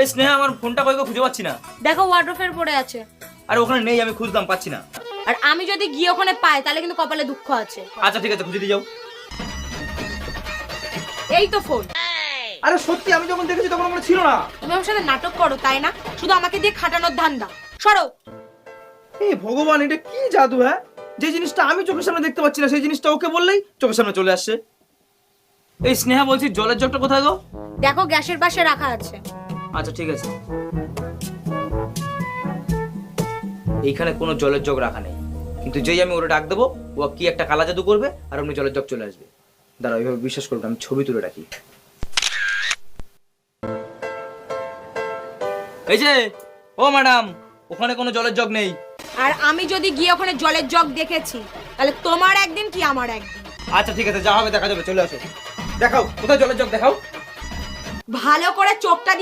এই স্নেহা, আমার ফোনটা কই গো, খুঁজে পাচ্ছি না। দেখো ওয়ার্ড্রোফের পড়ে আছে। আরে ওখানে নেই, আমি খুঁজলাম, পাচ্ছি না। আর আমি যদি গিয়ে ওখানে পাই তাহলে কিন্তু কপালে দুঃখ আছে। আচ্ছা ঠিক আছে, খুঁজে দিয়ে যাও। এই তো ফোন। আরে সত্যি, আমি যখন দেখেছি তখন ওখানে ছিল না। তুমি আমার সাথে নাটক করো তাই না? শুধু আমাকে দিয়ে খাটানোর ধান্দা। সরো। এই ভগবান, এটা কি জাদু! হ্যাঁ, যে জিনিসটা আমি চোখের সামনে দেখতে পাচ্ছি না সেই জিনিসটা ওকে বললেই চোখের সামনে চলে আসছে। এই স্নেহা, বলছি জলের জগটা কোথায় গো? দেখো গ্যাসের পাশে রাখা আছে। আচ্ছা ঠিক আছে। এইখানে কোনো জলের জগ রাখা নেই, কিন্তু যেই আমি ওরা ডাক দেবো ও কি একটা কালা জাদু করবে আর অমনি জলের জগ চলে আসবে। দাঁড়াও, এইভাবে বিশ্বাস করবে, আমি ছবি তুলে রাখি। এই যে, ও ম্যাডাম, ওখানে কোনো জলের জগ নেই। আর আমি যদি গিয়ে ওখানে জলের জগ দেখেছি তাহলে তোমার একদিন কি আমার একদিন। আচ্ছা ঠিক আছে, যা হবে দেখা যাবে, চলে আসো। দেখাও কোথায় জলের জগ, দেখাও। ভালো করে চোখটা দিয়ে